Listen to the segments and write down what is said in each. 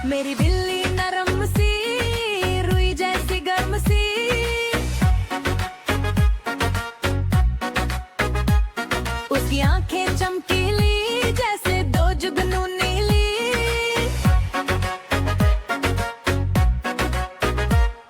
मेरी बिल्ली नरम सी, रुई जैसी गर्म सी। उसकी आंखें चमकीली जैसे दो जुगनू नीली।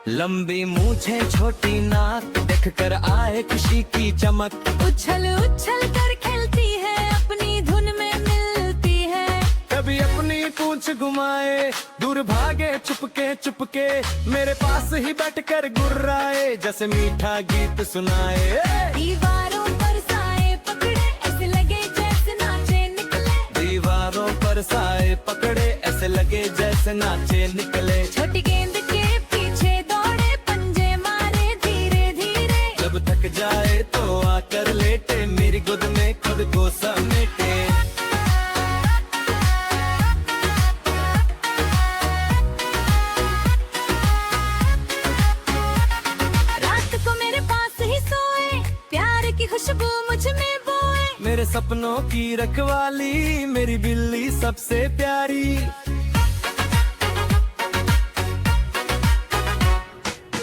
लंबी मूछें छोटी नाक देखकर आए खुशी की चमक। उछल उछल कर खेलती है, अपनी धुन में मिलती है। कभी अपनी पूंछ घुमाए, दूर भागे चुपके चुपके, मेरे पास ही बैठकर गुर्राए जैसे मीठा गीत सुनाए। दीवारों पर साए पकड़े, ऐसे लगे जैसे नाचे निकले। दीवारों पर साए पकड़े, ऐसे लगे जैसे नाचे निकले। छोटी गेंद के पीछे दौड़े, पंजे मारे धीरे धीरे। जब थक जाए तो आकर लेटे, मेरी गोद में खुद को समेटे। रात को मेरे पास ही सोए, प्यार की खुशबू मुझ में बोए। मेरे सपनों की रखवाली, मेरी बिल्ली सबसे प्यारी।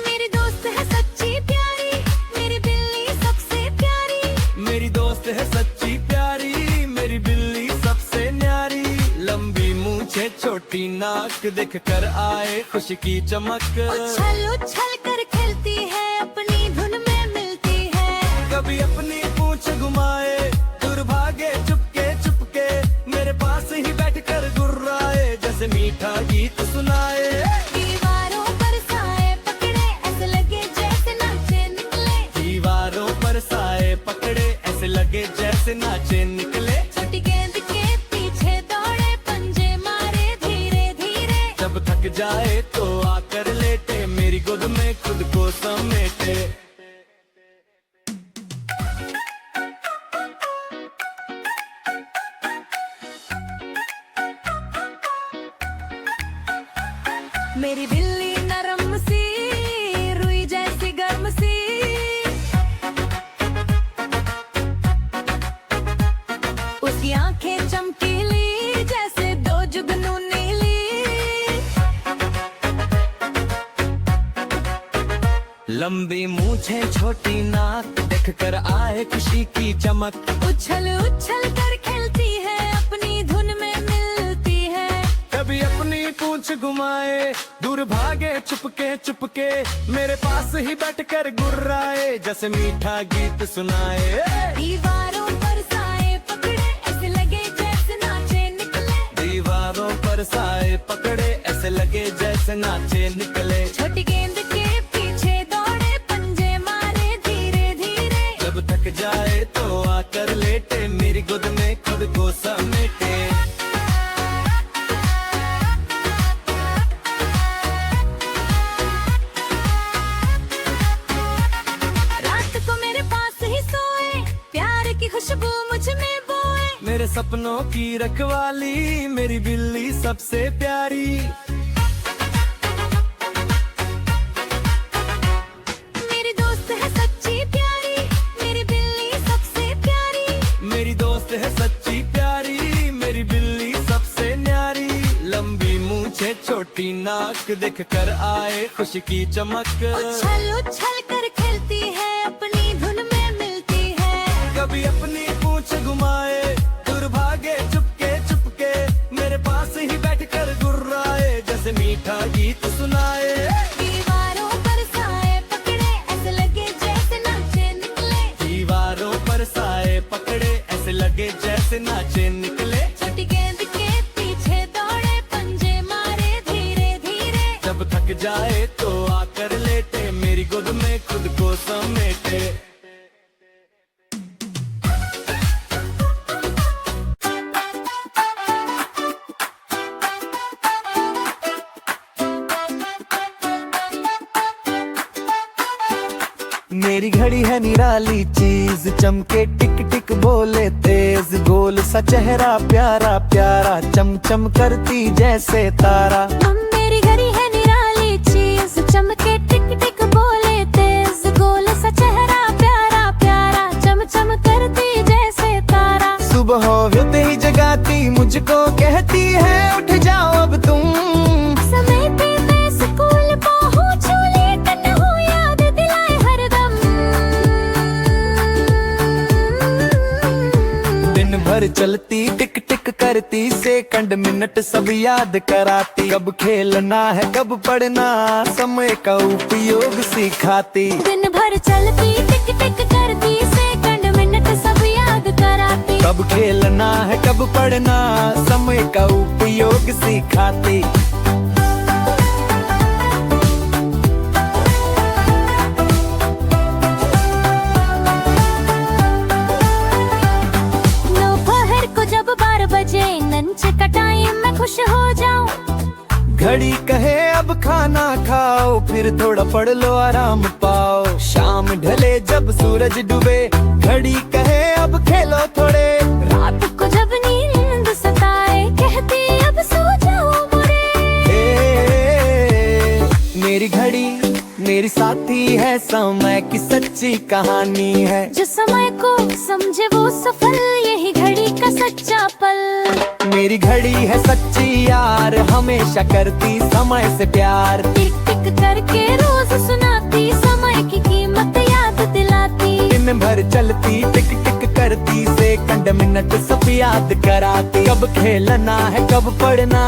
मेरी दोस्त है सच्ची प्यारी, मेरी बिल्ली सबसे प्यारी। मेरी दोस्त है सच्ची प्यारी, मेरी बिल्ली सबसे न्यारी। लंबी मूछें छोटी नाक देखकर आए खुशी की चमक। उछल उछल कर खेलती है, अपनी धुन में मिलती है। कभी अपनी पूंछ घुमाए, दूर भागे चुपके चुपके, मेरे पास ही बैठकर गुर्राए जैसे मीठा गीत सुनाए। दीवारों पर साए पकड़े, ऐसे लगे जैसे नाचे निकले। दीवारों पर साए पकड़े, ऐसे लगे जैसे नाचे निकले। छोटी गेंद के पीछे दौड़े, पंजे मारे धीरे धीरे। जब थक जाए तो आकर लेटे, मेरी गोद में खुद को समेटे। मेरी बिल्ली नरम सी, रुई जैसी गर्म सी। उसकी आंखें चमकीली जैसे दो जुगनू नीली। लंबी मूछें छोटी नाक देखकर आए खुशी की चमक। उछल उछल कर खेलती है, अपनी धुन में मिलती है। कभी अपनी पूंछ घुमाए, दूर भागे चुपके चुपके, मेरे पास ही बैठकर गुर्राए जैसे मीठा गीत सुनाए। दीवारों पर साए पकड़े, ऐसे लगे जैसे नाचे निकले। दीवारों पर साए पकड़े, ऐसे लगे जैसे नाचे निकले। छोटी गेंद के पीछे दौड़े, पंजे मारे धीरे धीरे। जब थक जाए तो आकर लेटे, मेरी गोद में खुद को समेटे। रात को मेरे पास ही सोए, प्यार की खुशबू मुझ में बोए। मेरे सपनों की रखवाली, मेरी बिल्ली सबसे प्यारी। मेरी दोस्त है सच्ची प्यारी, मेरी बिल्ली सबसे प्यारी। मेरी दोस्त है सच्ची प्यारी, मेरी बिल्ली सबसे न्यारी। लंबी मूछें छोटी नाक देखकर आए खुशी की चमक। उछल उछल कर खेलती है, अपनी धुन में मिलती है। कभी अपनी पूंछ घुमाए, दूर भागे चुपके चुपके, मेरे पास ही बैठकर गुर्राए जैसे मीठा गीत सुनाए। दीवारों पर साए पकड़े, ऐसे लगे जैसे नाचे निकले। दीवारों पर साए पकड़े, ऐसे लगे जैसे नाचे निकले। छोटी गेंद के पीछे दौड़े, पंजे मारे धीरे धीरे। जब थक जाए तो आकर लेटे, मेरी गोद में खुद को समेटे। मेरी घड़ी है निराली चीज, चमके टिक टिक बोले तेज, गोल सा चेहरा प्यारा प्यारा, चमचम करती जैसे तारा। मेरी घड़ी है निराली चीज, चमके टिक टिक बोले तेज, गोल सा चेहरा प्यारा प्यारा, चमचम करती जैसे तारा। सुबह होते ही जगाती मुझको, कहती है उठ जाओ अब तुम, चलती टिक टिक करती, सेकंड मिनट सब याद कराती। कब खेलना है कब पढ़ना, समय का उपयोग सिखाती। दिन भर चलती टिक टिक करती, सेकंड मिनट सब याद कराती। कब खेलना है कब पढ़ना, समय का उपयोग सिखाती। दोपहर को जब 12 बजे लंच का टाइम मैं खुश हो जाऊं। घड़ी कहे अब खाना खाओ, फिर थोड़ा पढ़ लो आराम पाओ। शाम ढले जब सूरज डूबे, घड़ी कहे अब खेलो थोड़े। रात को जब नींद सताए, कहती अब सो जाओ मोरे। मेरी घड़ी मेरी साथी है, समय की सच्ची कहानी है। जो समय को समझे वो सफल, यही घड़ी का सच्चा पल। मेरी घड़ी है सच्ची यार, हमेशा करती समय से प्यार। टिक टिक करके रोज सुनाती, समय की कीमत याद दिलाती। दिन भर चलती टिक टिक करती, सेकंड मिनट सब याद कराती। कब खेलना है कब पढ़ना,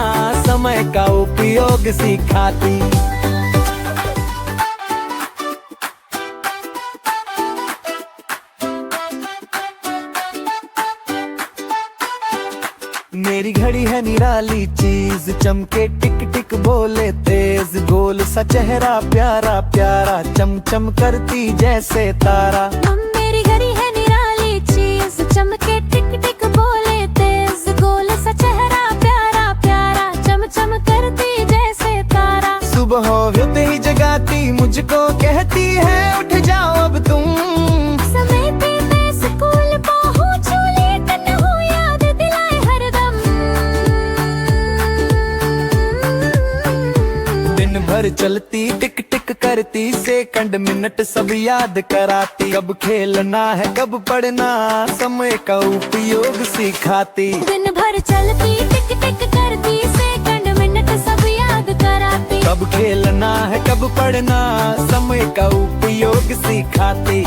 समय का उपयोग सिखाती। मेरी घड़ी है निराली चीज, चमके टिक टिक बोले तेज। गोल सा चेहरा प्यारा प्यारा, चम चम करती जैसे तारा। मेरी घड़ी है निराली चीज, चमके टिक टिक बोले तेज। गोल सा चेहरा प्यारा प्यारा, चम चम करती जैसे तारा। सुबह होते ही जगाती मुझको, कहती है उठ जाओ अब तुम। समय पे मैं स्कूल पहुंचूं, लेट न हो याद दिलाए हरदम। दिन भर चलती टिक टिक करती, सेकंड मिनट सब याद कराती। कब खेलना है कब पढ़ना, समय का उपयोग सिखाती। दिन भर चलती टिक टिक करती, सेकंड मिनट सब याद कराती। कब खेलना है कब पढ़ना, समय का उपयोग सिखाती।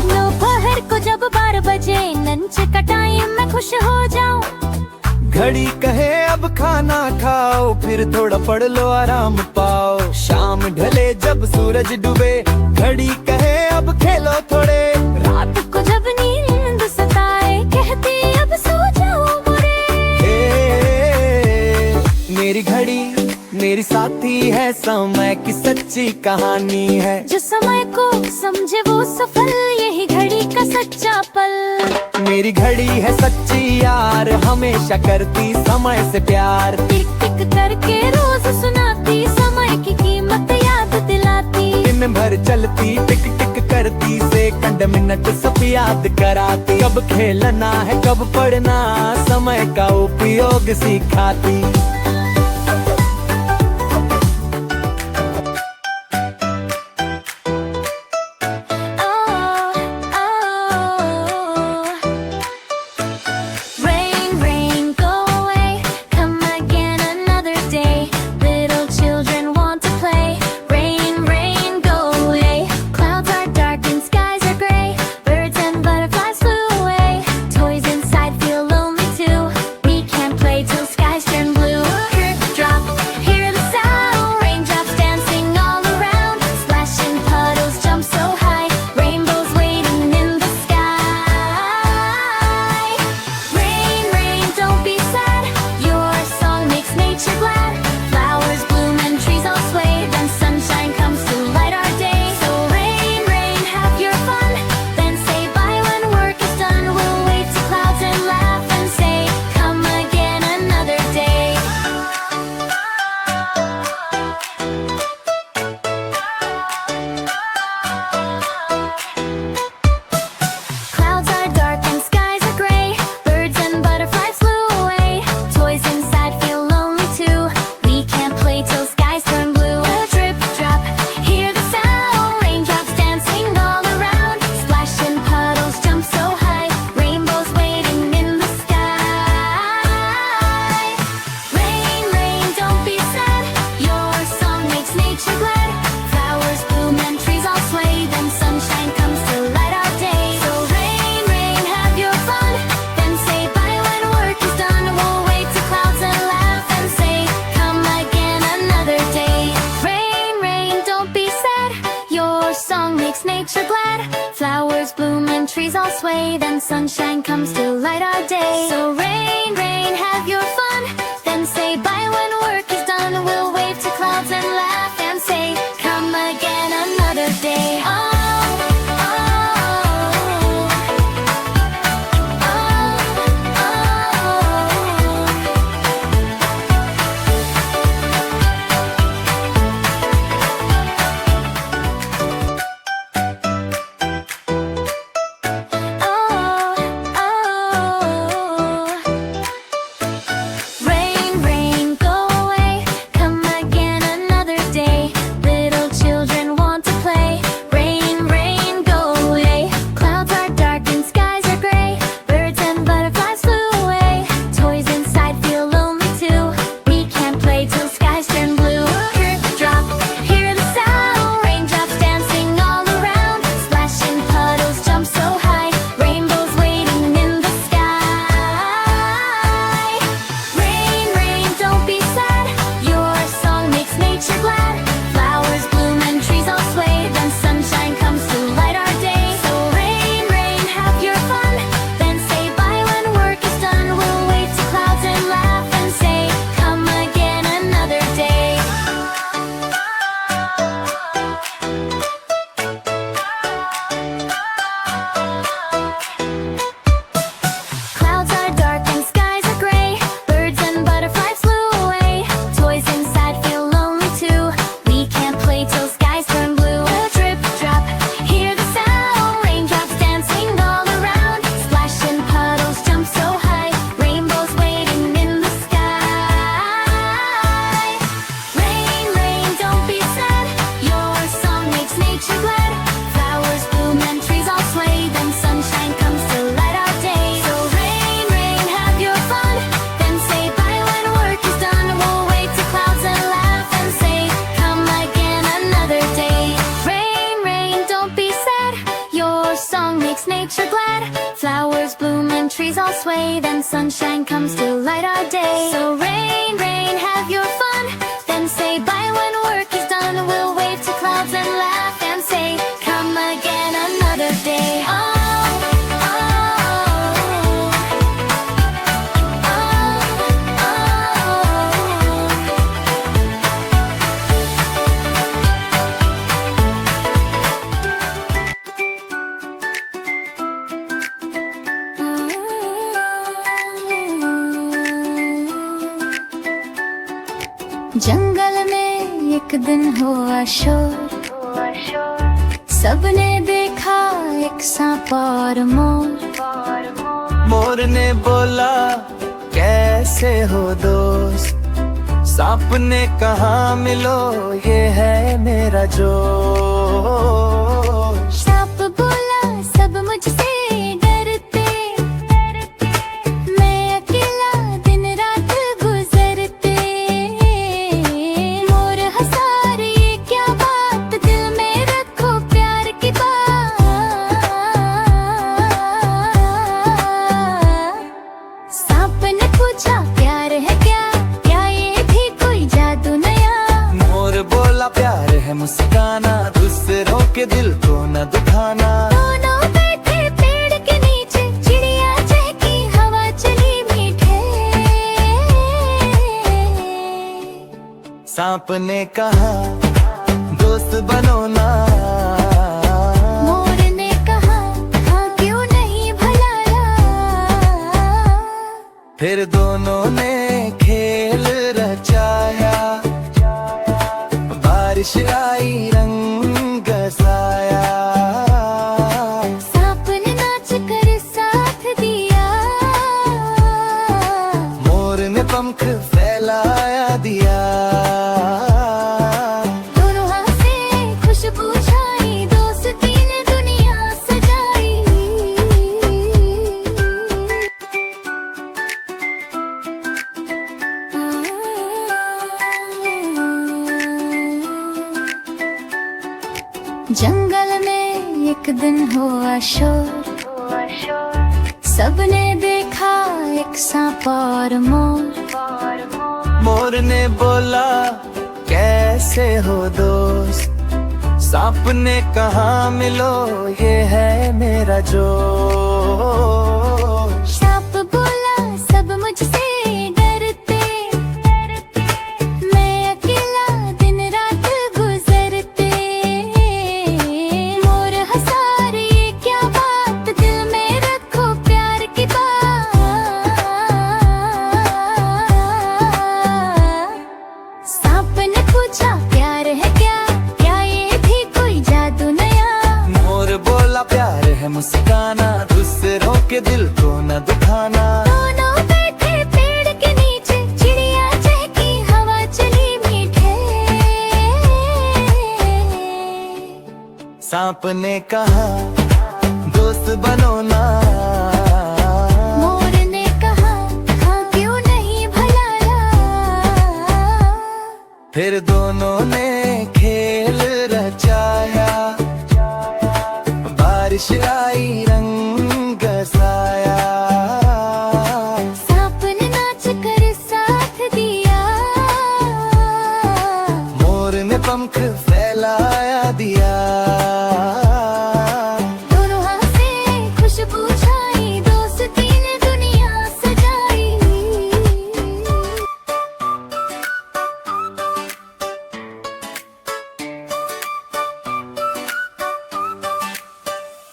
दोपहर को जब 12 बजे लंच का टाइम मैं खुश हो जाऊं। घड़ी कहे अब खाना खाओ, फिर थोड़ा पढ़ लो आराम पाओ। शाम ढले जब सूरज डूबे, घड़ी कहे अब खेलो थोड़े। रात को जब नींद सताए, कहती अब सो जाओ मोरे। मेरी घड़ी मेरी साथी है, समय की सच्ची कहानी है। जो समय को समझे वो सफल, यही घड़ी का सच्चा पल। मेरी घड़ी है सच्ची यार, हमेशा करती समय से प्यार। टिक टिक करके रोज सुनाती, समय की कीमत याद दिलाती। दिन भर चलती टिक टिक करती, सेकंड मिनट सब याद कराती। कब खेलना है कब पढ़ना, समय का उपयोग सिखाती। Till skies turn blue. sway, then sunshine comes to light our day. So rain, rain, have your fun, then say bye when work is done. We'll wave to clouds and laugh and say, come again another day. Oh, oh, rain, rain, go away. Come again another day. Little children want to play. Rain, rain, go away. Clouds are dark and skies are gray. Birds and butterflies flew away. Toys inside feel lonely too. We can't play till skies turn blue. Drip, drop, hear the sound. Raindrops dancing all around. Splashing puddles jump so high. Rainbows waiting in the sky. Rain, rain, don't be sad. Your song makes nature glad. Flowers bloom and trees all sway. Then sunshine comes to light our day. So rain, rain, have your fun. Then say bye when work is done. We'll wave to clouds and laugh and say, come again another day. Clouds are dark and skies are gray. Birds and butterflies flew away. Toys inside feel lonely too. We can't play till skies turn blue. Drip, drop, hear the sound. Raindrops dancing all around. Splashing puddles jump so high. Rainbows waiting in the sky. Rain, rain, don't be sad. Your song makes nature glad. Flowers bloom and trees all sway. Then sunshine comes to light our day. So rain, rain, have your fun. Then say bye when work is done. We'll wave to clouds and laugh and say, come again another day. Rain, rain, don't be sad. Your song makes nature glad. Flowers bloom and trees all sway. Then sunshine comes to light our day. So rain, rain, have your fun. Then say bye when work is done. We'll wave to clouds and laugh and say, come again another day. Oh, oh, जंगल में एक दिन हुआ शोर, सबने देखा एक सांप और मोर। मोर ने बोला कैसे हो दोस्त, सांप ने कहा मिलो ये है मेरा जोश। सांप बोला सब मुझसे डरते, मैं अकेला दिन रात गुजरते। मोर हंसा रे ये क्या बात, दिल में रखो प्यार की बात। सांप ने पूछा प्यार है क्या, क्या ये भी कोई जादू नया। मोर बोला प्यार है मुस्काना, दूसरों के दिल को न दुखाना। दोनों बैठे पेड़ के नीचे, चिड़िया चहकी हवा चली मीठे। सांप ने कहा दोस्त बनो ना, मोर ने कहा हाँ क्यों नहीं भलाया। फिर दोनों ने खेल रचाया, बारिश आई रंग बरसाया। सांप ने नाच कर साथ दिया, मोर ने पंख फैलाया दिया। दोनों हंसे खुशबू छाई, दोस्ती ने दुनिया सजाई। जंगल में एक दिन हुआ शोर, सबने देखा एक सांप और मोर। मोर ने बोला कैसे हो दोस्त, सांप ने कहा मिलो, ये है मेरा जो। सांप बोला सब मुझसे डरते, मैं अकेला दिन रात गुजरते। मोर हंसा रे ये क्या बात, दिल में रखो प्यार की बात। सांप ने पूछा प्यार है क्या, क्या ये भी कोई जादू नया। मोर बोला प्यार है मुस्काना, दूसरों के दिल को न दुखाना। दोनों बैठे पेड़ के नीचे, चिड़िया चहकी हवा चली मीठे। सांप ने कहा दोस्त बनो ना, मोर ने कहा हाँ क्यों नहीं भला ला। फिर दोनों ने खेल रचाया, बारिश आई रंग बरसाया। सांप ने नाच कर साथ दिया, मोर ने पंख फैलाया दिया। दोनों हंसे खुशबू छाई, दोस्ती ने दुनिया सजाई।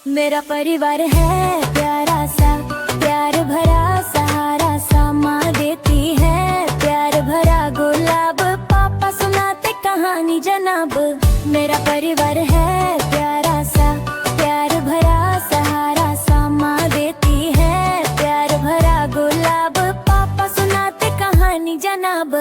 मेरा परिवार है प्यारा सा, प्यार भरा सहारा सा। माँ देती है प्यार भरा गुलाब, पापा सुनाते कहानी जनाब। मेरा परिवार है प्यारा सा, प्यार भरा सहारा सा। माँ देती है प्यार भरा गुलाब, पापा सुनाते कहानी जनाब।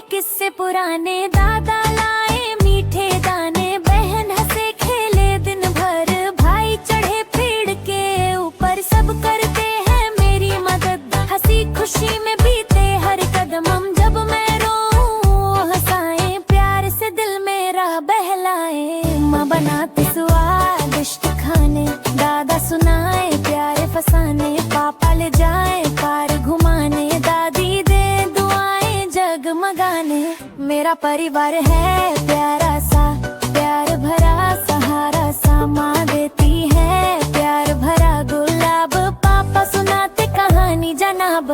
किससे पुराने, दादा लाए मीठे दाने। बहन हंसे खेले दिन भर, भाई चढ़े पेड़ के ऊपर। सब करते हैं मेरी मदद, हंसी खुशी में बीते हर कदम। हम जब मैं रोऊं हंसाए, प्यार से दिल मेरा बहलाए। माँ बनाते स्वादिष्ट खाने, दादा सुनाए प्यारे फसाने। पापा ले जाए पार घुमाने, दादी दे दुआएं जगमगाने। मेरा परिवार है प्यारा सा, प्यार भरा सहारा सा। माँ देती है प्यार भरा गुलाब, पापा सुनाते कहानी जनाब।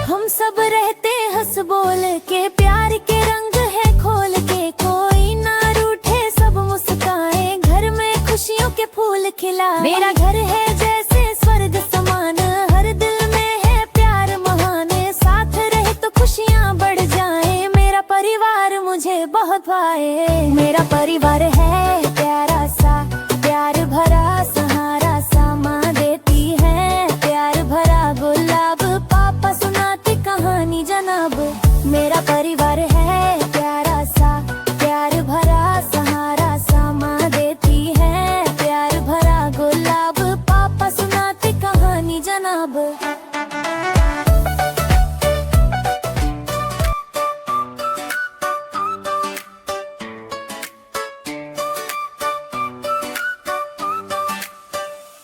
हम सब रहते हंस बोल के, प्यार के रंग है खोल के। कोई ना रूठे सब मुस्काए, घर में खुशियों के फूल खिला। मेरा घर है जैसे स्वर्ग समान, हर दिल में है प्यार महान। साथ रहे तो खुशियाँ बढ़ जाए, मेरा परिवार मुझे बहुत भाए। मेरा परिवार है प्यारा सा, प्यार भरा सहारा सा। माँ देती है प्यार भरा गुलाब, पापा सुनाते कहानी जनाब। मेरा परिवार है प्यारा सा, प्यार भरा सहारा सा। माँ देती है प्यार भरा गुलाब, पापा सुनाते कहानी जनाब।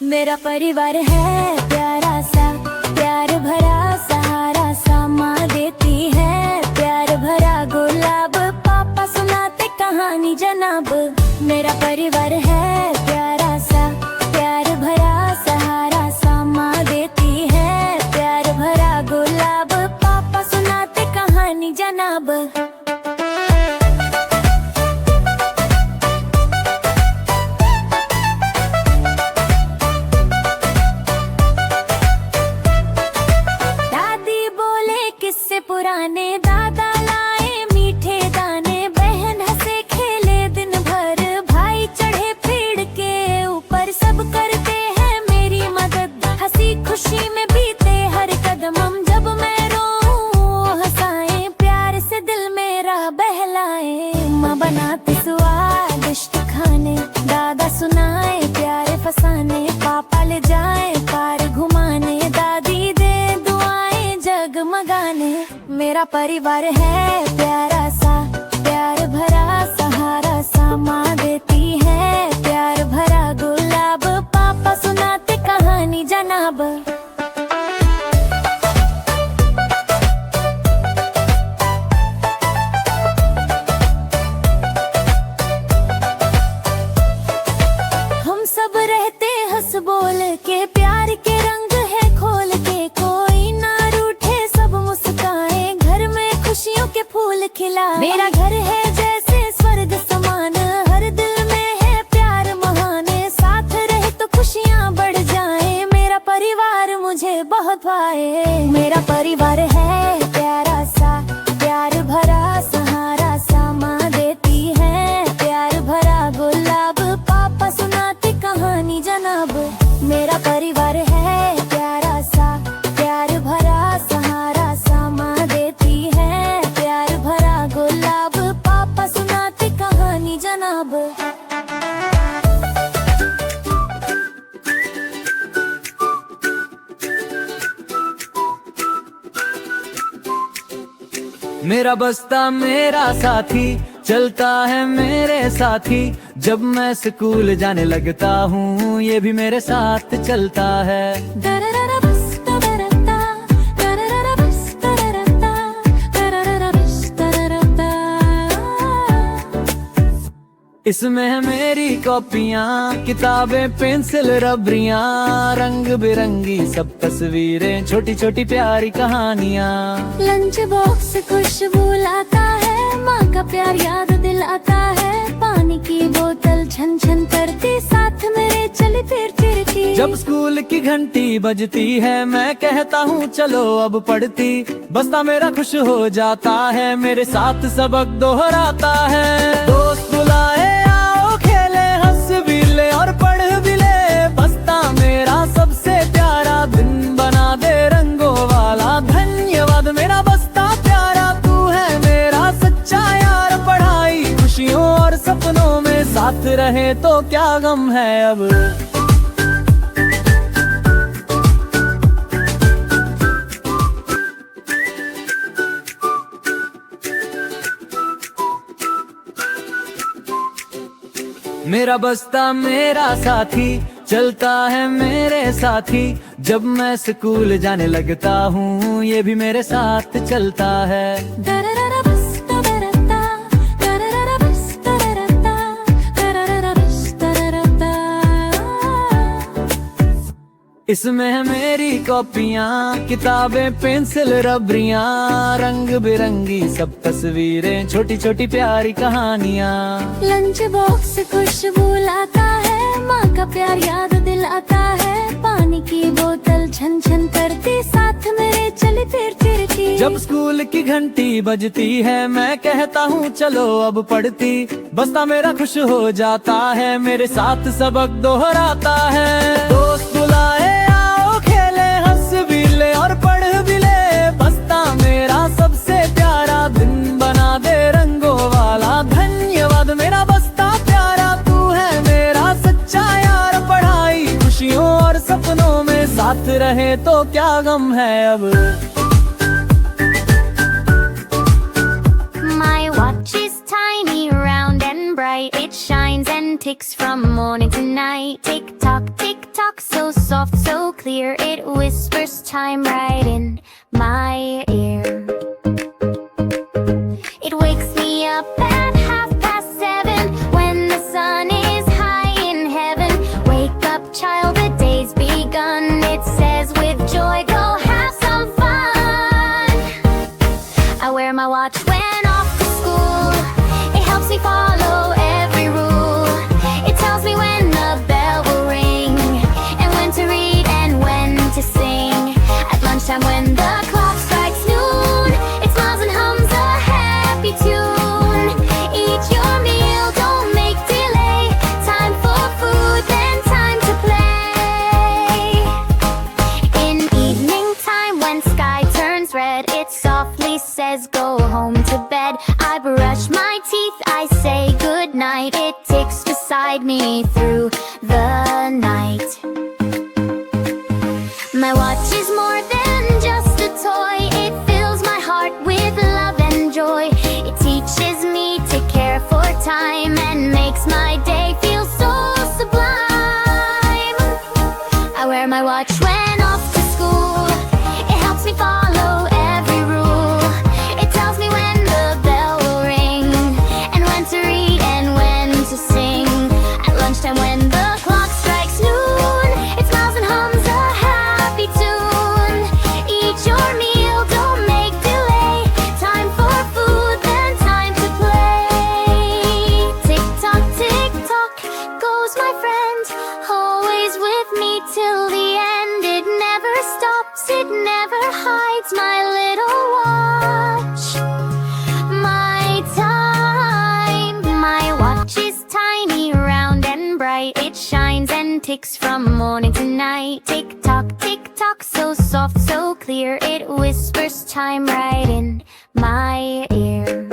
मेरा परिवार है प्यारा सा, प्यार भरा सहारा सा। माँ देती है प्यार भरा गुलाब, पापा सुनाते कहानी जनाब। मेरा परिवार है प्यारा सा, प्यार भरा सहारा सा। माँ देती है प्यार भरा गुलाब, पापा सुनाते कहानी जनाब। मेरा परिवार है प्यारा सा, प्यार भरा सहारा सा। माँ देती है प्यार भरा गुलाब, पापा सुनाते कहानी जनाब। हम सब रहते हंस बोल के, प्यार के रंग है खोल के। कोई ना रूठे सब मुस्काए, घर में खुशियों के फूल खिला। मेरा घर है जैसे स्वर्ग समान, हर दिल में है प्यार महान। साथ रहे तो खुशियाँ बढ़ जाए, मेरा परिवार मुझे बहुत भाए। मेरा परिवार है प्यारा सा, प्यार भरा सहारा सा। माँ देती है प्यार भरा गुलाब, पापा सुनाते कहानी जनाब। मेरा परिवार है प्यारा सा, प्यार भरा सहारा सा। माँ देती है प्यार भरा गुलाब, पापा सुनाते कहानी जनाब। मेरा बस्ता मेरा साथी, चलता है मेरे साथी। जब मैं स्कूल जाने लगता हूँ, ये भी मेरे साथ चलता है। इसमें है मेरी कॉपियाँ, किताबें, पेंसिल, रबरियाँ। रंग बिरंगी सब तस्वीरें, छोटी छोटी प्यारी कहानियाँ। लंच बॉक्स खुशबू लाता है, माँ का प्यार याद दिलाता है। पानी की बोतल छन छन करती, साथ मेरे चली फिरती। जब स्कूल की घंटी बजती है, मैं कहता हूँ चलो अब पढ़ती। बस्ता मेरा खुश हो जाता है, मेरे साथ सबक दोहराता है। दोस्त बुलाए आओ खेले, हंस भी ले और पढ़ भी ले। बस्ता मेरा सबसे प्यारा, दिन बना दे रंगों वाला। धन्यवाद मेरा बस्ता प्यारा, तू है मेरा सच्चा यार। पढ़ाई खुशियों और सपनों में साथ रहे तो क्या गम है अब। मेरा बस्ता मेरा साथी, चलता है मेरे साथी। जब मैं स्कूल जाने लगता हूँ, ये भी मेरे साथ चलता है। इसमें है मेरी कॉपियाँ, किताबें, पेंसिल, रबरियाँ। रंग बिरंगी सब तस्वीरें, छोटी छोटी प्यारी कहानियाँ। लंच बॉक्स खुशबू लाता है, माँ का प्यार याद दिलाता है। पानी की बोतल छन छन करती, साथ मेरे चली फिरती। जब स्कूल की घंटी बजती है, मैं कहता हूँ चलो अब पढ़ती। बस्ता मेरा खुश हो जाता है, मेरे साथ सबक दोहराता है। दोस्त बुलाए आओ खेले, हंस भी ले और पढ़ भी ले। बस्ता मेरा सबसे प्यारा, दिन बना दे रंगों वाला। धन्यवाद मेरा बस्ता प्यारा, तू है मेरा सच्चा यार। पढ़ाई खुशियों और सपनों में साथ रहे तो क्या गम है अब। My watch is tiny, round and bright. It shines and ticks from morning to night. Tick tock, so soft, so clear. It whispers time right in my ear. It wakes me up at 7:30 when the sun is high in heaven. Wake up, child, the day's begun. It says with joy, go have some fun. I wear my watch when off to school. It helps me follow every rule. It tells me when the bell will ring, and when to read and when to sing. At lunchtime when the clock strikes noon, it smiles and hums a happy tune. Eat your meal, don't make delay. Time for food, then time to play. In evening time when sky turns red, it softly says go home to bed. I brush my teeth, I say good night. It ticks beside me through the night. My watch is more than just a toy. It fills my heart with time and makes my day feel so sublime. I wear my watch when off to school. It helps me follow every rule. It tells me when the bell will ring, and when to read and when to sing. At lunchtime when the clock strikes noon, it smiles and hums a happy tune. Eat your meal, don't make delay. Time for food, then time to play. Tick tock, goes my friend, always with me till the end. It never stops, it never hides, my little watch. My time, my watch is tiny, round and bright. It shines and ticks from morning to night. Tick tock, so soft, so clear. It whispers time right in my ear.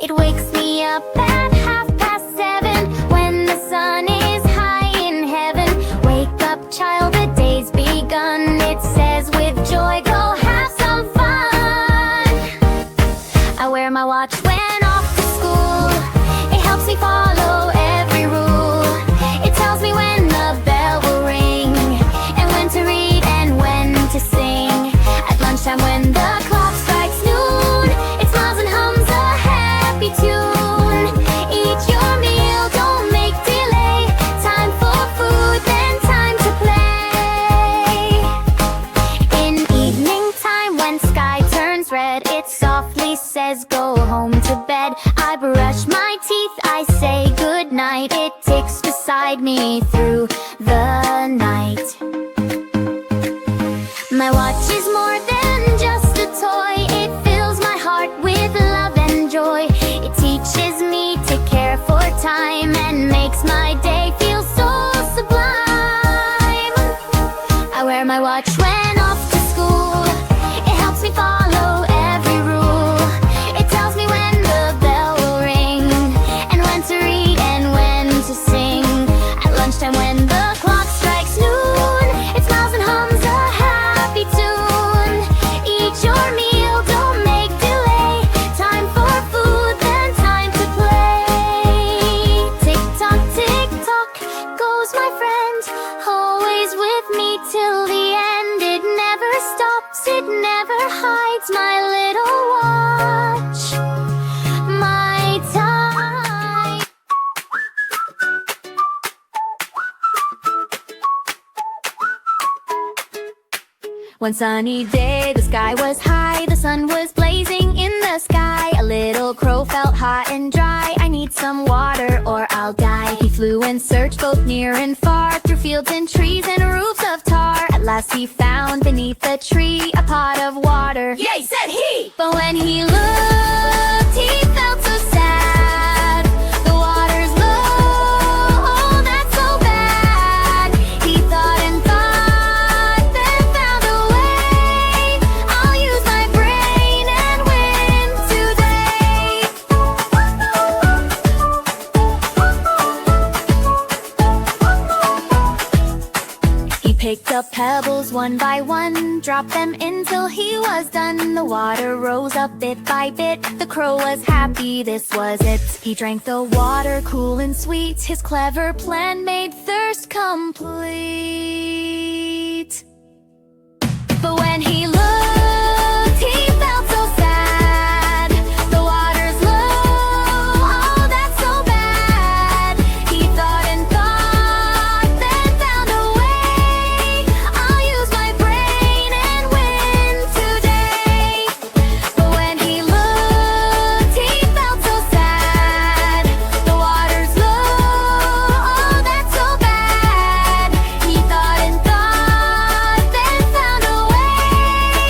It wakes me up at 7:30 when the sun is high in heaven. Wake up, child, the day's begun. It says with joy, go have some fun. I wear my watch when off to school. It helps me follow every rule. It tells me when the bell will ring, and when to read and when to sing. At lunchtime when the clock strikes noon, it smiles and hums a happy tune. Eat your meal, don't make delay. Time for food, then time to play. In evening time when sky turns red, it softly says go home to bed. I brush my teeth, I say good night. It ticks beside me through the night. My watch is more than just a toy. It fills my heart with love and joy. It teaches me to care for time and makes my day feel so sublime. I wear my watch when off to school. It helps me follow every rule. It tells me when the bell will ring, and when to read and when to sing. At lunchtime when the clock strikes noon, it smiles and hums a happy tune. Eat your meal, don't make delay. Time for food, then time to play. Tick tock, goes my friend, always with me till the end. It never stops, it never hides, my little watch. My time. One sunny day, the sky was high, the sun was blazing in the sky. A little crow felt hot and dry. I need some water or I'll die. He flew and searched both near and far, through fields and trees and roofs of tar. At last he found beneath a tree a pot of water. Yay, said he! But when he looked, he felt so sad. The water's low, oh, that's so bad. He thought and thought, then found a way. I'll use my brain and win today. He picked up pebbles one by one, dropped them in till he was done. The water rose up bit by bit. The crow was happy, this was it. He drank the water cool and sweet. His clever plan made thirst complete. But when he looked, he felt so sad. The water's low, oh, that's so bad. He thought and thought, then found a way. I'll use my brain and win today. But when he looked, he felt so sad. The water's low, oh, that's so bad. He thought and thought, then found a way.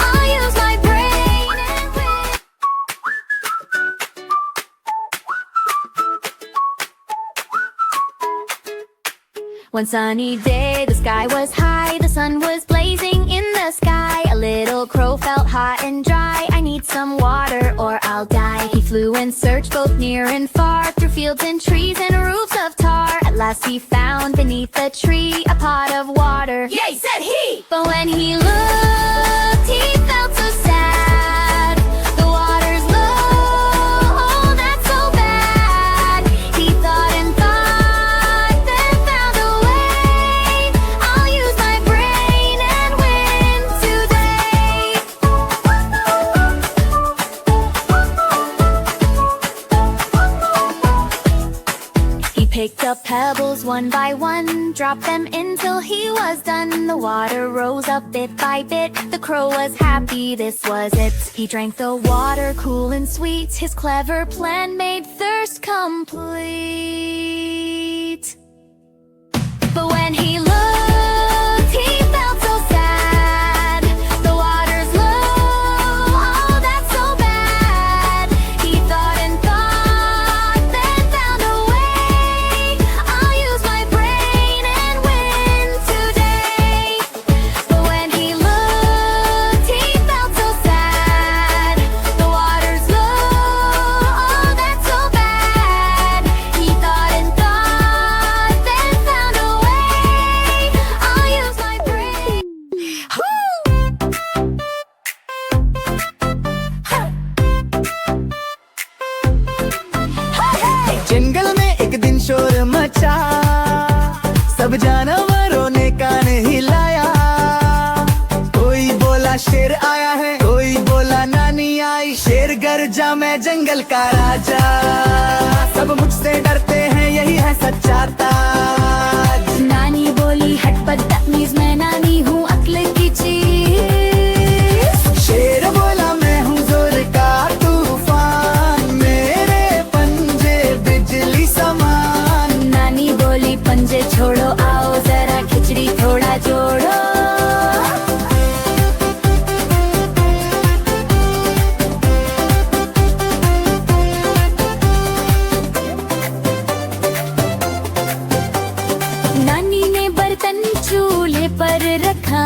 I'll use my brain and win. One sunny day, the sky was high, the sun was blazing in the sky. A little crow felt hot and dry. I need some water or I'll die. He flew and searched both near and far, through fields and trees and roofs of tar. At last he found beneath a tree a pot of water. Yay, said he! But when he looked, he felt so sad. The water's low, oh, that's picked up pebbles one by one, dropped them in till he was done. The water rose up bit by bit, the crow was happy, this was it. He drank the water cool and sweet, his clever plan made thirst complete. But when he looked, he felt so sad. The water's low, oh that's so bad. He thought and thought, then found a way. I'll use my brain and win today. But when he looked, he felt so sad. The water's low, oh that's so bad. He thought and thought, then found a way. I'll use my brain. जंगल में एक दिन शोर मचा, सब जानवरों ने कान हिलाया। कोई बोला शेर आया है, कोई बोला नानी आई। शेर गर्जा मैं जंगल का राजा, सब मुझसे डरते हैं यही है सच्चा ताज। नानी बोली हट बदतमीज, मैं नानी हूँ अक्ल की चीज। शेर बोला मैं हूँ जोर का तूफान, मेरे पंजे बिजली समान। नानी बोली पंजे छोड़ो, आओ जरा खिचड़ी थोड़ा जोड़ो। नानी ने बर्तन चूल्हे पर रखा,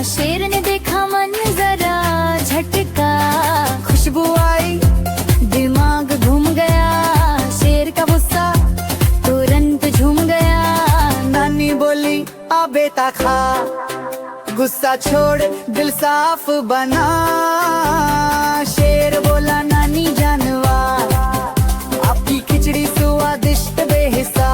शेर ने देखा मंजरा झटका। खुशबू आई, दिमाग घूम गया, शेर का गुस्सा तुरंत झूम गया। नानी बोली आ बेटा खा, गुस्सा छोड़ दिल साफ बना। शेर बोला नानी जानवर, आपकी खिचड़ी स्वादिष्ट बेहिसाब।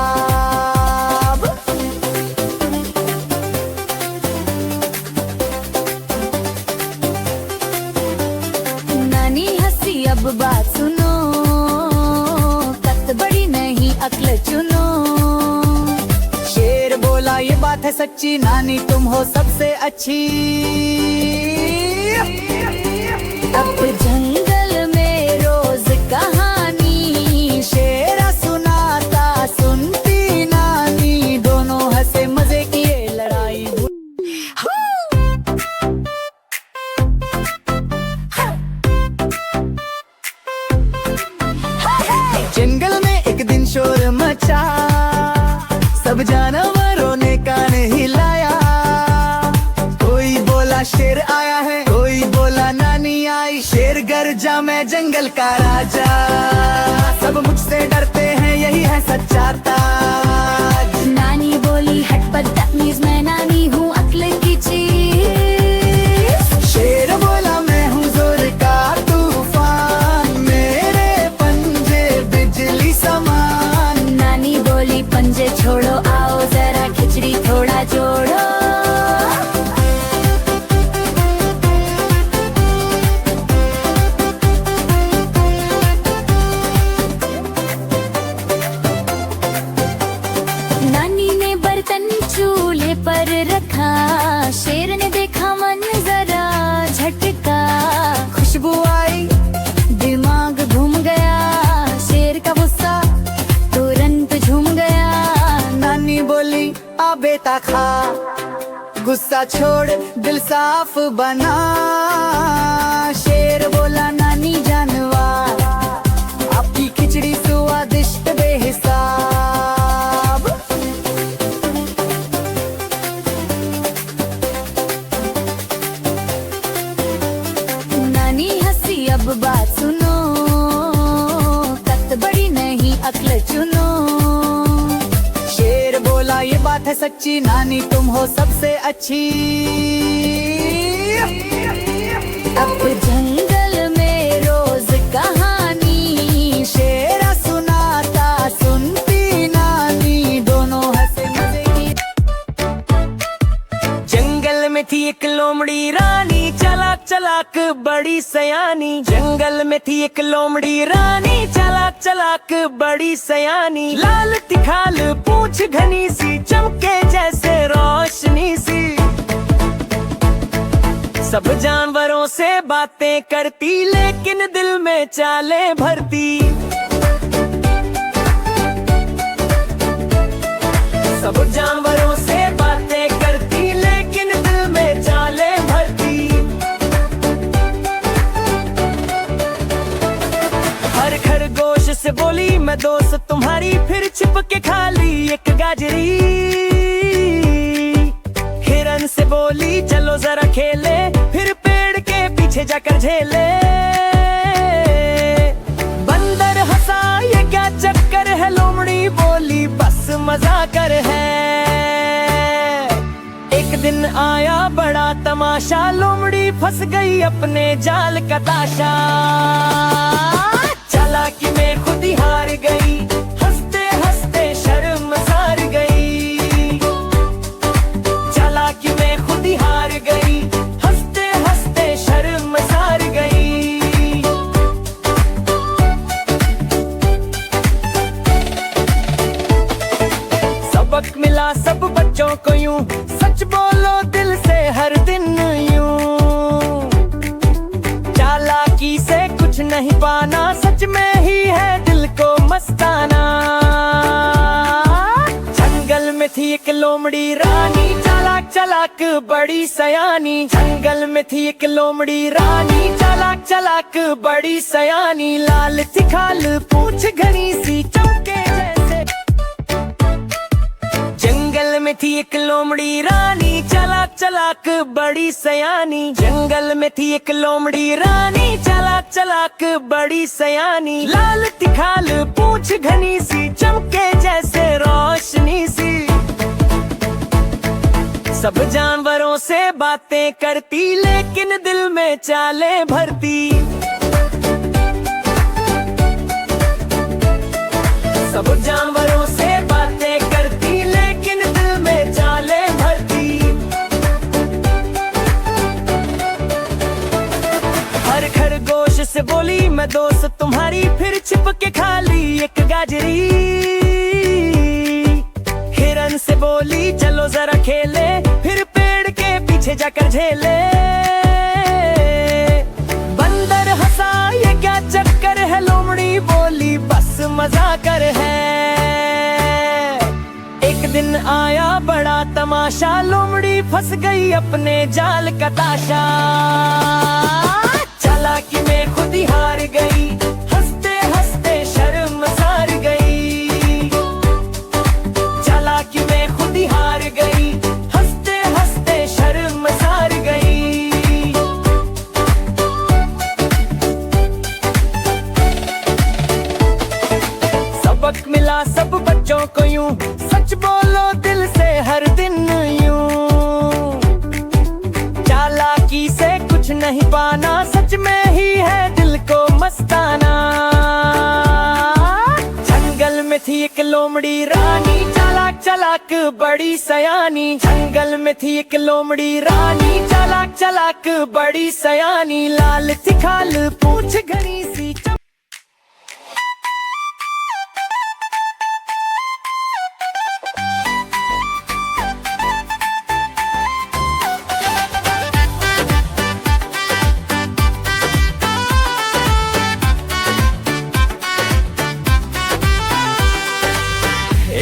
नानी हंसी अब बात सुनो, कत बड़ी नहीं अक्ल चुनो। शेर बोला ये बात है सच्ची, नानी तुम हो सबसे अच्छी। अब जंगल में रोज कहानी, शेर सुनाता सुनती नानी, दोनों हंसे मजे किए लड़ाई। जंगल में एक दिन शोर मचा, सब जानवरों ने कान हिलाया। कोई बोला शेर आया है, कोई बोला नानी आई। शेर गर्जा मैं जंगल का राजा, सब मुझसे डरते हैं यही है सच्चा ताज। नानी बोली हट बदतमीज, मैं नानी हूँ अक्ल की चीज। शेर बोला मैं हूँ जोर का तूफान, मेरे पंजे बिजली समान। नानी बोली पंजे छोड़ो, आओ जरा खिचड़ी थोड़ा जोड़ो। नानी ने बर्तन चूल्हे पर रखा, शेर ने देखा मंजरा झटका। खुशबू आई, दिमाग घूम गया, शेर का गुस्सा तुरंत झूम गया। नानी बोली आ बेटा खा, गुस्सा छोड़ दिल साफ बना। शेर बोला नानी जानवर, आपकी खिचड़ी स्वादिष्ट बेहिसाब। नानी हंसी अब बात सुनो, कत बड़ी नहीं अक्ल चुनो। शेर बोला ये बात है सच्ची, नानी तुम हो सबसे अच्छी। अब जंगल में रोज कहानी, शेर सुनाता सुनती नानी, दोनों हंसे मजे की। जंगल में थी एक लोमड़ी रानी, चला चालाक चालाक बड़ी सयानी। जंगल में थी एक लोमड़ी रानी, चालाक चालाक बड़ी सयानी। लाल तिखाल पूंछ घनी सी, चमके जैसे रोशनी सी। सब जानवरों से बातें करती, लेकिन दिल में चालें भरती। सब जानवरों से बातें करती, लेकिन दिल में चालें भरती। हर खरगोश से बोली मैं दोस्त तुम्हारी, फिर छिप के खा ली एक गाजरी। हिरन से बोली चलो जरा खेले, फिर पेड़ के पीछे जाकर झेले। बंदर हंसा ये क्या चक्कर है, लोमड़ी बोली बस मजा कर है। एक दिन आया बड़ा तमाशा, लोमड़ी फंस गई अपने जाल का ताशा। चालाकी में खुद ही हार गई, हंसते हंसते शर्म सार गई। चालाकी में खुद ही हार गई, हंसते हंसते शर्म सार गई। सबक मिला सब बच्चों को यूं, सच बोलो दिल से हर दिन यूं। चालाकी से कुछ नहीं पाना, सच में ही है दिल को मस्ताना। जंगल में थी एक लोमड़ी रानी, चालाक चालाक बड़ी सयानी। जंगल में थी एक लोमड़ी रानी, चालाक चालाक बड़ी सयानी। लाल तिखाल पूंछ घनी सी, चमके जैसे। जंगल में थी एक लोमड़ी रानी, चालाक चालाक बड़ी सयानी। जंगल में थी एक लोमड़ी रानी, चालाक चालाक बड़ी सयानी। लाल तिखाल पूंछ घनी सी, चमके जैसे रोशनी सी। सब जानवरों से बातें करती, लेकिन दिल में चालें भरती। सब जानवरों से बातें करती, लेकिन दिल में चालें भरती। हर खरगोश से बोली मैं दोस्त तुम्हारी, फिर छिप के खा ली एक गाजरी। हिरन से बोली चलो जरा खेले, फिर पेड़ के पीछे जाकर झेले। बंदर हंसा ये क्या चक्कर है, लोमड़ी बोली बस मजा कर है। एक दिन आया बड़ा तमाशा, लोमड़ी फंस गई अपने जाल का ताशा। चालाकी में खुद ही हार गई, हंसते हंसते शर्म सार गई। चालाकी में खुद ही हार गई, हंसते हंसते शर्म सार गई। सबक मिला सब बच्चों को यूं, सच बोलो दिल से हर दिन यूं। चालाकी से कुछ नहीं पाना, सच में ही है दिल को मस्ताना। जंगल में थी एक लोमड़ी रानी, चालाक चालाक बड़ी सयानी। जंगल में थी एक लोमड़ी रानी, चालाक चालाक बड़ी सयानी। लाल तिखाल पूंछ घनी सी,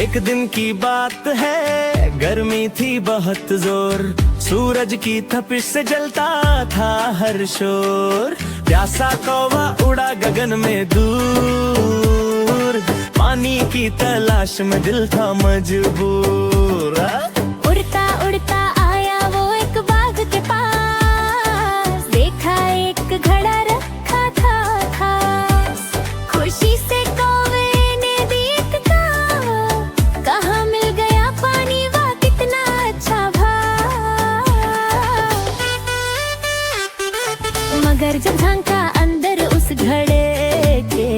एक दिन की बात है, गर्मी थी बहुत जोर। सूरज की तपिश से जलता था हर शोर। प्यासा कौवा उड़ा गगन में दूर, पानी की तलाश में दिल था मजबूर। उड़ता उड़ता आया वो एक बाग के पास, देखा एक घड़ा रखा था खास। खुशी से कौवे ने देखा, कहाँ मिल गया पानी, वाह कितना अच्छा भाव। मगर जब झांका अंदर उस घड़े के,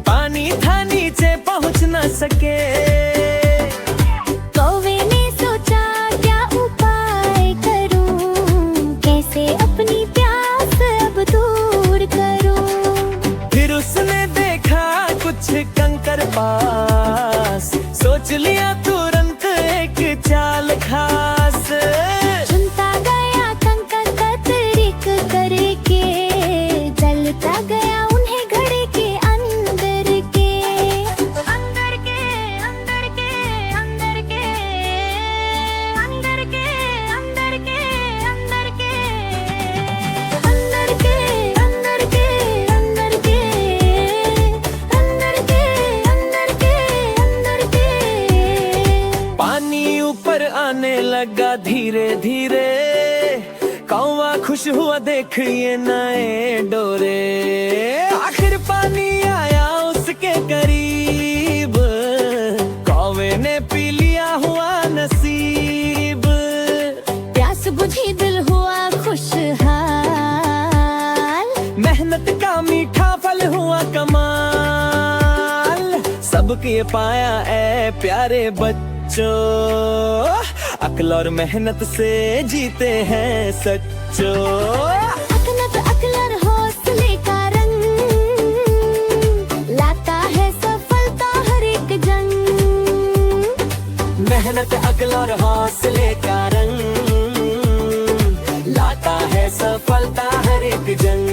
पानी था नीचे पहुँच न सके। कौवे ने सोचा क्या उपाय करूं, कैसे अपनी सोच लिया तुरंत एक चाल खास। चुनता गया कंकर का तरीक करके, जलता गया उन्हें घड़े के अंदर के। अंदर के अंदर के अंदर के अंदर के अंदर के अंदर के अंदर के अंदर के अंदर के अंदर के अंदर के अंदर के। पानी ऊपर आने लगा धीरे धीरे, कौवा खुश हुआ देख ये नए डोरे। आखिर पानी आया उसके करीब, कौवे ने पी लिया हुआ नसीब। प्यास बुझी दिल हुआ खुशहाल, मेहनत का मीठा फल हुआ कमाल। सबके पाया ऐ प्यारे बच्चों, अक्ल और मेहनत से जीते हैं सच्चो। अकनत अकलर हौसले का रंग, लाता है सफलता हर एक जंग। मेहनत अक्ल और हौसले का रंग, लाता है सफलता हर एक जंग।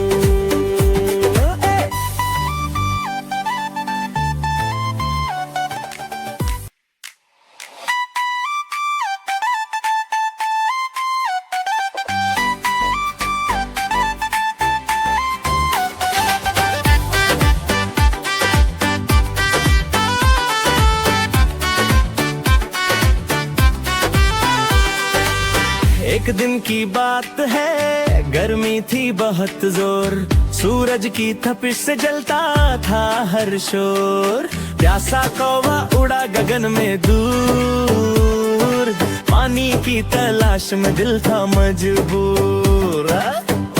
एक दिन की बात है, गर्मी थी बहुत जोर, सूरज की तपिश से जलता था हर शोर। प्यासा कौवा उड़ा गगन में दूर, पानी की तलाश में दिल था मजबूर।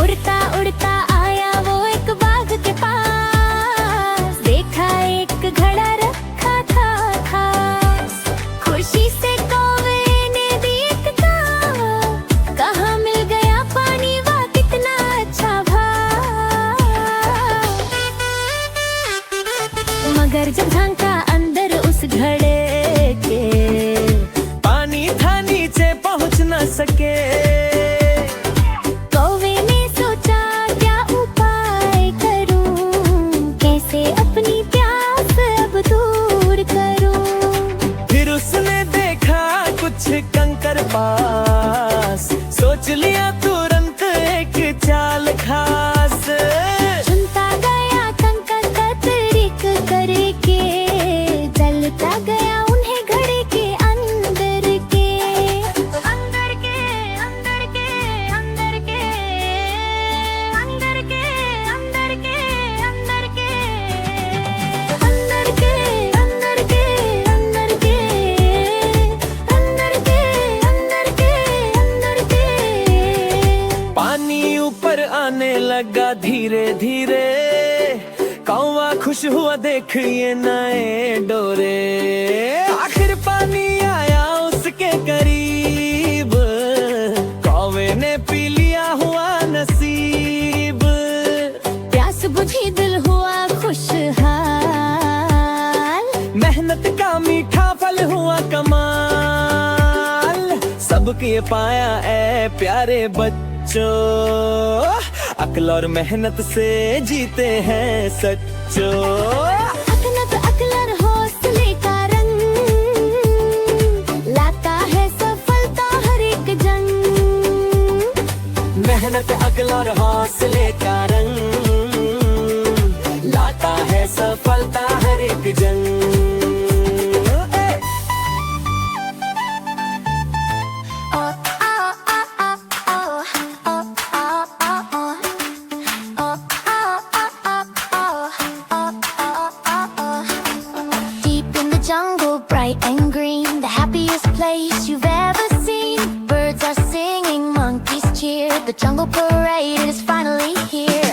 उड़ता उड़ता आया वो एक बाघ के पास, देखा एक घड़ा रखा था खास। खुशी से कौवे ने देखा, कहाँ मिल गया पानी वाह कितना अच्छा भाव। मगर जब झांका अंदर उस घड़े के, पानी था नीचे पहुंच न सके। कौवे ने सोचा क्या उपाय करूं, कैसे अपनी प्यास अब दूर करूं। फिर उसने देखा कुछ कंकर पास, सोच लिया तुरंत एक चाल खास। चुनता गया कंकर का तरीक करके, जलता गया उन्हें घड़े के अंदर के। अंदर के अंदर के अंदर के अंदर के अंदर के अंदर के अंदर के अंदर के अंदर के अंदर के अंदर के अंदर के। पानी ऊपर आने लगा धीरे धीरे, कौवा खुश हुआ देख ये नए डोरे। आखिर पानी आया उसके करीब, कौवे ने पी लिया हुआ नसीब। प्यास बुझी दिल हुआ खुशहाल, मेहनत का मीठा फल हुआ कमाल। सबके पाया ऐ प्यारे बच्चों, अक्ल और मेहनत से जीते हैं सच्चो। अकनत अकलर हौसले का रंग, लाता है सफलता हर एक जंग। मेहनत अक्ल और हौसले का रंग, लाता है सफलता हर एक जंग। Deep in the jungle, bright and green, the happiest place you've ever seen. Birds are singing, monkeys cheer, the jungle parade is finally here.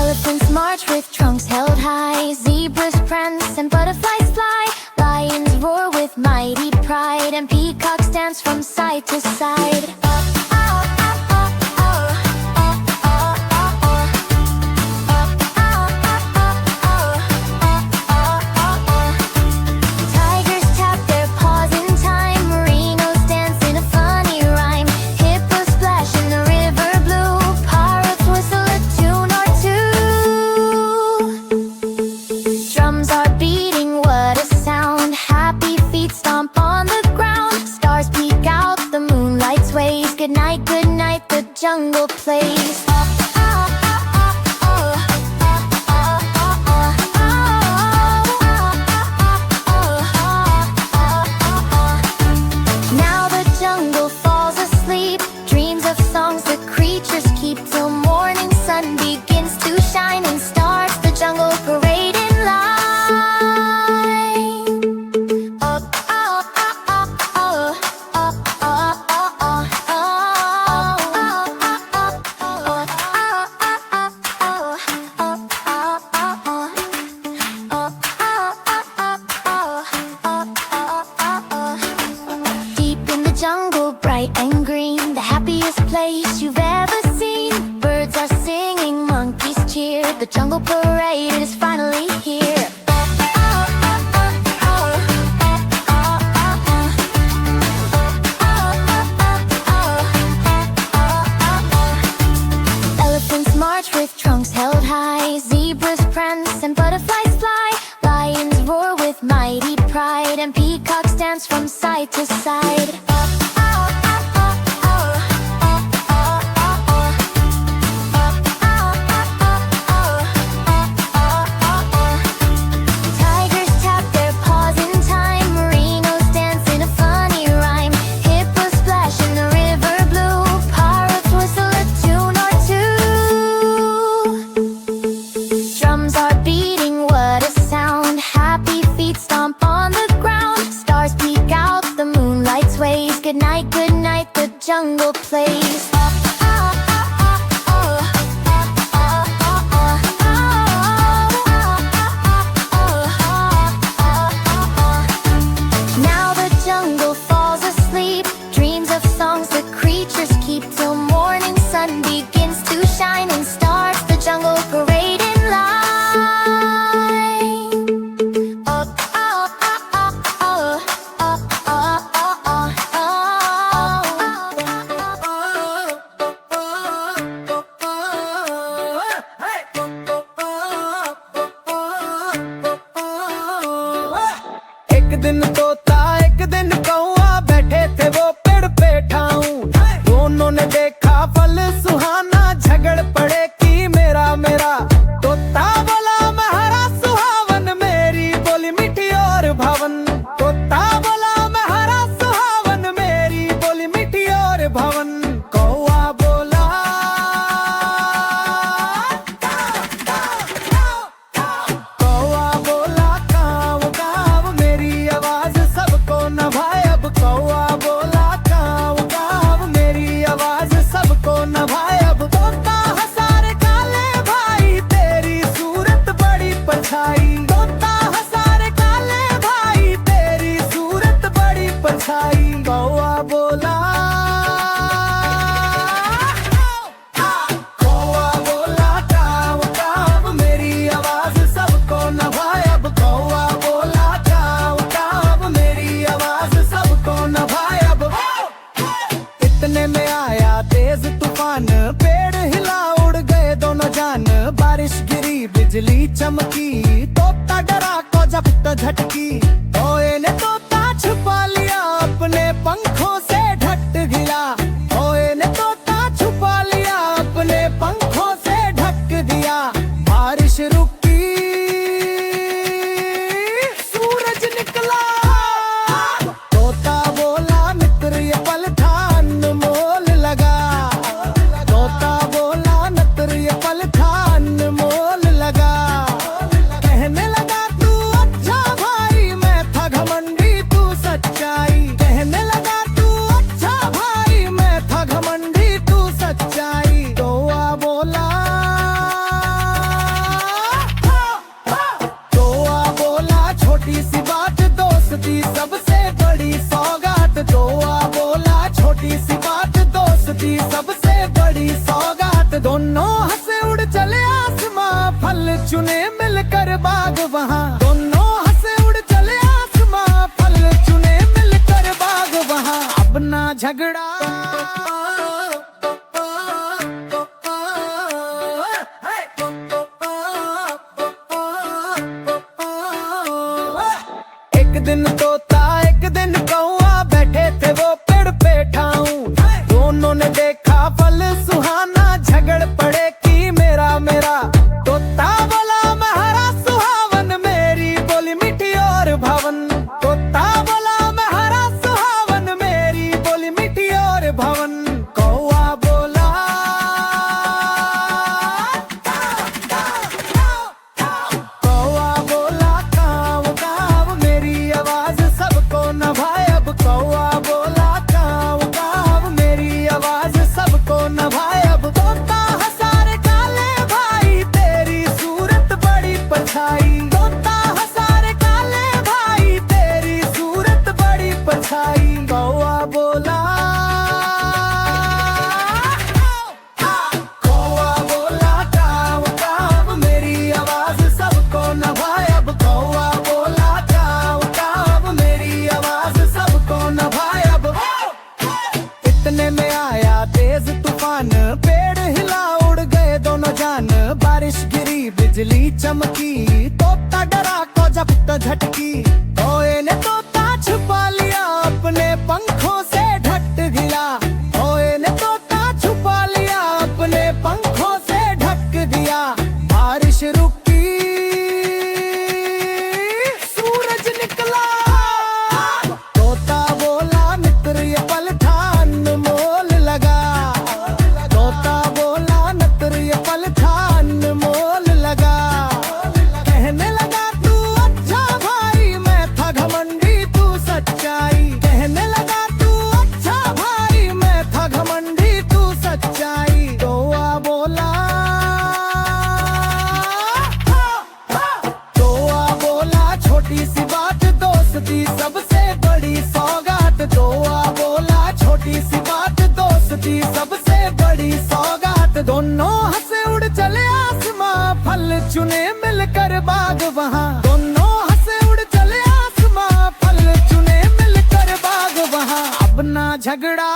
Elephants march with trunks held high, zebras prance and butterflies fly. Lions roar with mighty pride, and peacocks dance from side to side. night, good night, the jungle plays. Now the jungle falls asleep, dreams of songs the creatures keep till morning sun begins to shine and starts the jungle parade in line. Deep in the jungle, bright and green, the happiest place you've ever seen. Birds are singing, monkeys cheer, the jungle parade is finally here. Elephants march with trunks held high, zebras prance and butterflies fly. Lions roar with mighty pride, and peacocks dance from side to side. Tigers tap their paws in time, merinos dance in a funny rhyme. Hippos splash in the river blue, parrots whistle a tune or two. Drums are beating, what a sound, happy feet stomp on the ground. Stars peek out, the moonlight sways, good night, the jungle plays. Now the jungle falls asleep, dreams of songs the creatures keep till morning sun begins to shine and starts the jungle parade in line. एक दिन तोता एक दिन कौआ बैठे थे वो पेड़ पे ठाऊं। दोनों ने देखा फल सुहाना, झगड़ पड़े कि मेरा मेरा। तोता बोला मैं हरा सुहावन, मेरी बोली मीठी और भावन। तोता बोला मैं हरा सुहावन, मेरी बोली मीठी और भावन। कौआ बोला कौआ बोला काव काव, मेरी आवाज सबको नभाए अब। कौआ बोला काव काव, मेरी आवाज सबको नभाए अब। तोता हंसा रे काले भाई, तेरी सूरत बड़ी परछाई। तोता हंसा रे काले भाई, तेरी सूरत बड़ी परछाई। कौआ बोला कौआ बोला काव काव, मेरी आवाज सबको नभाए अब। कौआ बोला काव काव, मेरी आवाज सबको नभाए अब। इतने में आया तेज तूफान, पेड़ हिला उड़ गए दोनों जान। बारिश गिरी बिजली चमकी, तोता डरा को जब झटकी। ओए ने तोता छुपा लिया, अपने पंखों से ढक गिरा। ओए ने तोता छुपा लिया, अपने पंखों से ढक दिया। बारिश रुकी, सूरज निकला। तोता बोला मित्र ये पल था अनमोल लगा। तोता बोला मित्र ये पल था अनमोल लगा। कहने लगा तू अच्छा भाई, मैं था घमंडी तू सच्चाई। कहने लगा तू अच्छा भाई, मैं था घमंडी तू सच्चाई। कौआ बोला कौआ बोला छोटी सी बात दोस्ती सबसे बड़ी सौगात। कौआ बोला छोटी सी बात दोस्ती सबसे बड़ी सौगात। दोनों हंसे उड़ चले आसमां, फल चुने मिलकर बाग वहाँ। दोनों हंसे उड़ चले आसमां, फल चुने मिलकर बाग वहाँ। अब ना झगड़ा एक दिन तोता एक दिन कौआ बैठे थे वो पेड़ पे ठाऊं। दोनों ने देखा बिजली चमकी, तोता डरा को जब तो झटकी। ओए ने तोता छुपा लिया अपने पंखों से ढक गया। ओए ने तोता छुपा लिया अपने पंखों से ढक दिया। बारिश रुकी, सूरज निकला। तोता बोला मित्र ये पल था अनमोल लगा। तोता बोला मित्र ये पल था अनमोल लगा। कहने लगा तू अच्छा भाई, मैं था घमंडी तू सच्चाई। कहने लगा तू अच्छा भाई, मैं था घमंडी तू सच्चाई। कौआ बोला, कौआ बोला छोटी सी बात दोस्ती सबसे बड़ी सौगात। कौआ बोला छोटी सी बात दोस्ती सबसे बड़ी सौगात। दोनों हंसे उड़ चले आसमां, फल चुने मिलकर बाग वहाँ। दोनों हंसे उड़ चले आसमां, फल चुने मिलकर बाग वहाँ। अब ना झगड़ा